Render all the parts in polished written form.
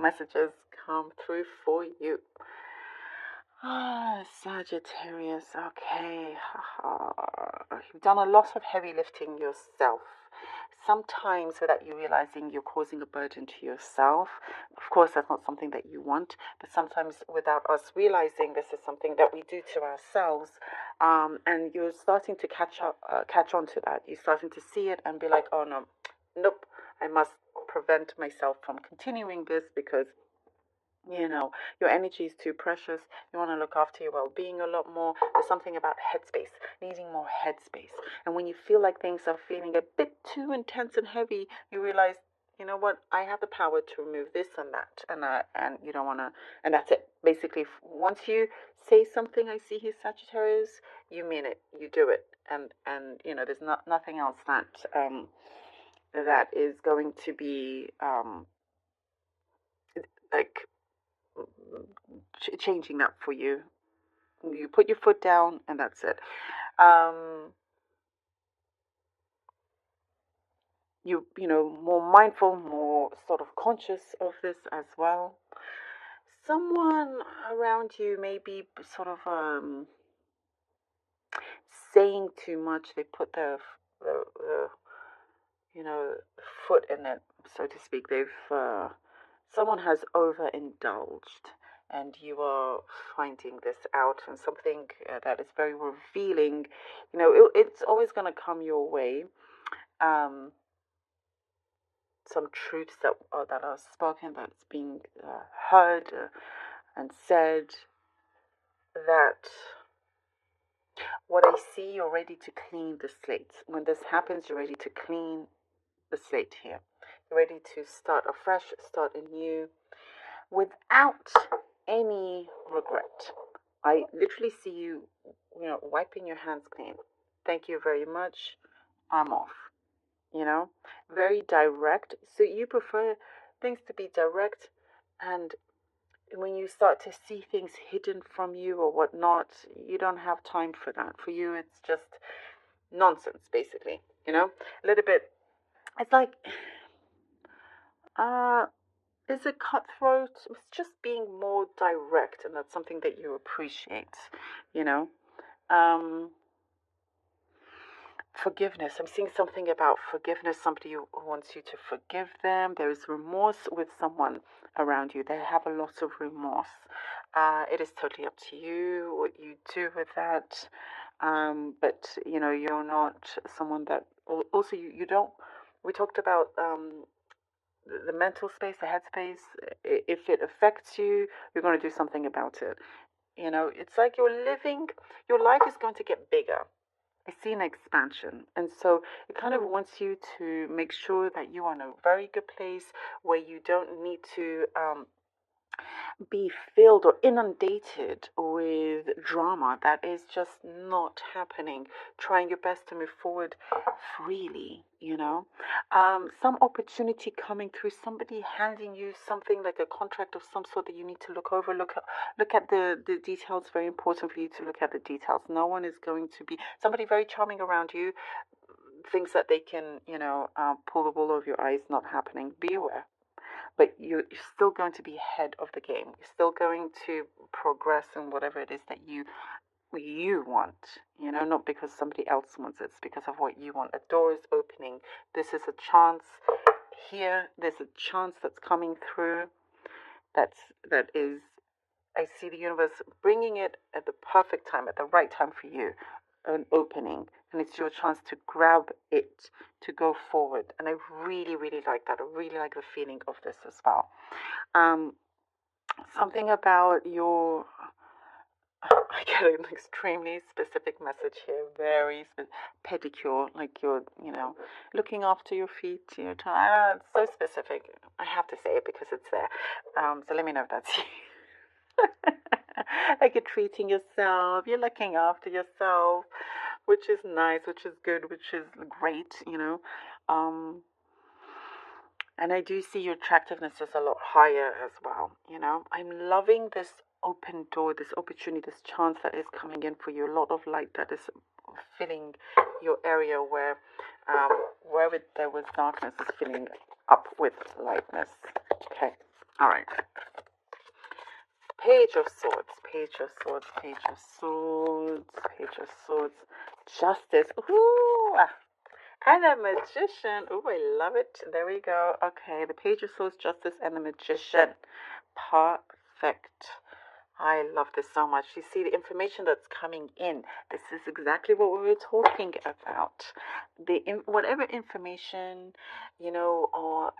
messages come through for you. Sagittarius, okay. You've done a lot of heavy lifting yourself. Sometimes without you realizing you're causing a burden to yourself. Of course, that's not something that you want, but sometimes without us realizing this is something that we do to ourselves, and you're starting to catch on to that. You're starting to see it and be like, oh no, nope, I must prevent myself from continuing this because your energy is too precious. You want to look after your well-being a lot more. There's something about headspace, needing more headspace. And when you feel like things are feeling a bit too intense and heavy, you realize, you know what, I have the power to remove this and that. And you don't want to, and that's it. Basically, once you say something, I see here, Sagittarius, you mean it. You do it. And there's nothing else that is going to be like changing that for you. You put your foot down and that's it. More mindful, more sort of conscious of this as well. Someone around you may be sort of saying too much. They put their foot in it, so to speak. Someone has overindulged, and you are finding this out, and something that is very revealing. It's always going to come your way. Some truths that are spoken, that's being heard and said. That what I see, you're ready to clean the slate. When this happens, you're ready to clean the slate here. You're ready to start afresh, start anew, without any regret. I literally see you, wiping your hands clean. Thank you very much. I'm off. Very direct. So you prefer things to be direct, and when you start to see things hidden from you or whatnot, you don't have time for that. For you, it's just nonsense, basically. A little bit. It's like, is it cutthroat? It's just being more direct, and that's something that you appreciate. Forgiveness. I'm seeing something about forgiveness. Somebody who wants you to forgive them. There is remorse with someone around you. They have a lot of remorse. It is totally up to you what you do with that. But you're not someone that. Also, you don't. We talked about the mental space, the headspace. If it affects you, you're going to do something about it. It's like you're living. Your life is going to get bigger. I see an expansion. And so it kind of wants you to make sure that you are in a very good place where you don't need to be filled or inundated with drama. That is just not happening. Trying your best to move forward freely, some opportunity coming through, somebody handing you something like a contract of some sort that you need to look over. Look at the details. Very important for you to look at the details. No one is going to be somebody very charming around you thinks that they can pull the wool over your eyes. Not happening. Be aware. But you're still going to be ahead of the game. You're still going to progress in whatever it is that you want, not because somebody else wants it. It's because of what you want. A door is opening. This is a chance here. There's a chance that's coming through. That is, I see the universe bringing it at the perfect time, at the right time for you. An opening, and it's your chance to grab it, to go forward. And I really, really like that. I really like the feeling of this as well. Something about your, I get an extremely specific message here, very pedicure, like you're, looking after your feet, it's so specific. I have to say it because it's there. So let me know if that's you. Like you're treating yourself, you're looking after yourself, which is nice, which is good, which is great, and I do see your attractiveness is a lot higher as well, I'm loving this open door, this opportunity, this chance that is coming in for you, a lot of light that is filling your area where there was darkness is filling up with lightness. Okay. All right. Page of Swords, Page of Swords, Page of Swords, Page of Swords, Justice. Ooh, and a Magician. Ooh, I love it. There we go. Okay, the Page of Swords, Justice, and the Magician. Perfect. I love this so much. You see the information that's coming in. This is exactly what we were talking about. Whatever information, or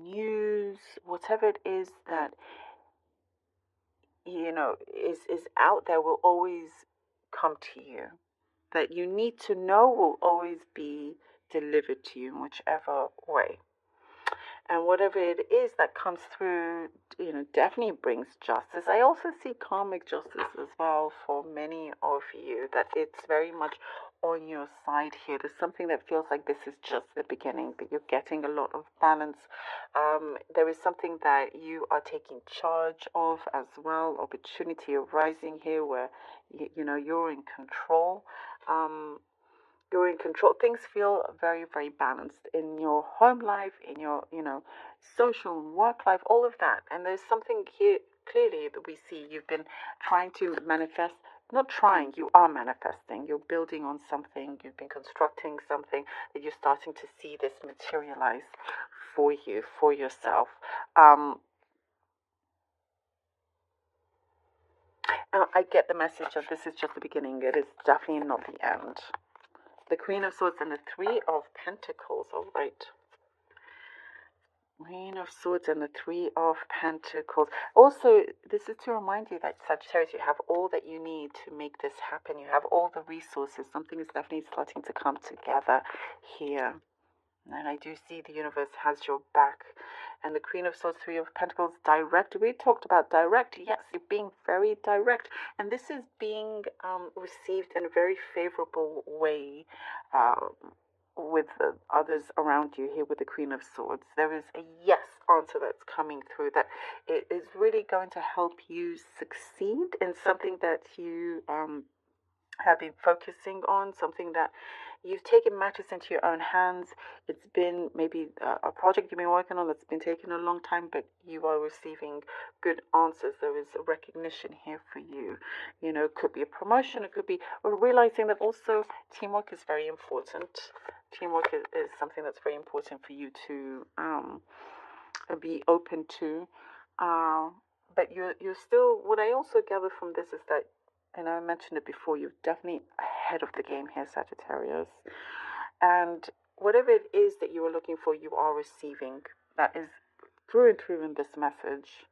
news, whatever it is that is out there will always come to you. That you need to know will always be delivered to you in whichever way. And whatever it is that comes through, definitely brings justice. I also see karmic justice as well for many of you, that it's very much on your side here. There's something that feels like this is just the beginning, that you're getting a lot of balance. There is something that you are taking charge of as well, opportunity arising here where, you're in control. You're in control. Things feel very, very balanced in your home life, in your, social and work life, all of that. And there's something here clearly that we see. You've been trying to manifest, not trying, you are manifesting. You're building on something, you've been constructing something that you're starting to see this materialize for you, for yourself. I get the message of this is just the beginning. It is definitely not the end. The Queen of Swords and the Three of Pentacles. All right. Queen of Swords and the Three of Pentacles. Also, this is to remind you that Sagittarius, you have all that you need to make this happen. You have all the resources. Something is definitely starting to come together here. And I do see the universe has your back. And the Queen of Swords, Three of Pentacles, direct. We talked about direct. Yes, you're being very direct. And this is being received in a very favorable way with the others around you here with the Queen of Swords. There is a yes answer that's coming through, that it is really going to help you succeed in something that you have been focusing on, something that you've taken matters into your own hands. It's been maybe a project you've been working on that's been taking a long time, but you are receiving good answers. There is a recognition here for you. It could be a promotion. It could be realizing that also teamwork is very important. Teamwork is something that's very important for you to be open to. But you're still, what I also gather from this is that, and I mentioned it before, you're definitely ahead of the game here, Sagittarius. And whatever it is that you are looking for, you are receiving. That is through and through in this message.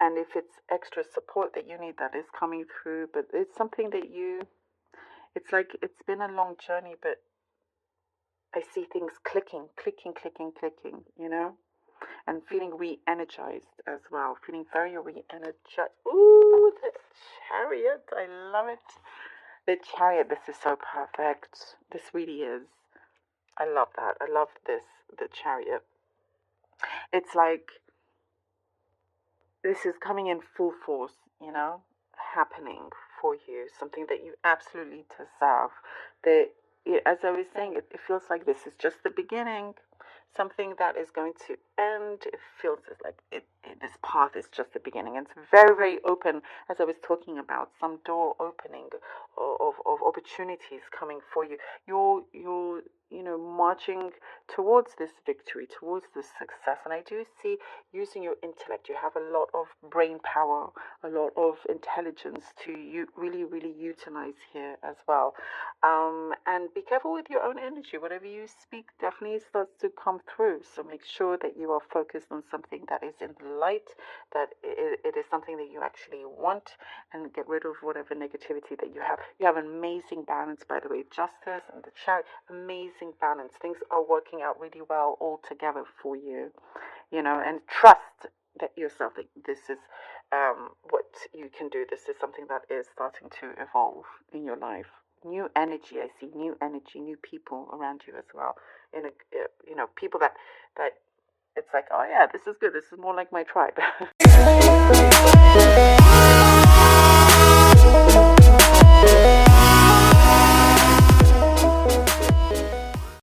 And if it's extra support that you need, that is coming through. But it's something that it's like it's been a long journey, but I see things clicking, and feeling re-energized as well. Feeling very re-energized. Ooh, the Chariot. I love it. The Chariot. This is so perfect. This really is. I love that. I love this. The Chariot. It's like this is coming in full force, happening for you. Something that you absolutely deserve. As I was saying, it feels like this is just the beginning. Something that is going to end. It feels like this path is just the beginning. And it's very, very open, as I was talking about, some door opening of opportunities coming for you. You're marching towards this victory, towards this success. And I do see using your intellect. You have a lot of brain power, a lot of intelligence to really, really utilize here as well. And be careful with your own energy. Whatever you speak definitely starts to come through. So make sure that you are focused on something that is in the light, that it is something that you actually want, and get rid of whatever negativity that you have. You have an amazing balance, by the way. Justice and the Chariot, amazing balance. Things are working out really well all together for you, and trust that yourself, that this is what you can do. This is something that is starting to evolve in your life. New energy. I see new energy, new people around you as well. People that it's like, oh yeah, this is good. This is more like my tribe.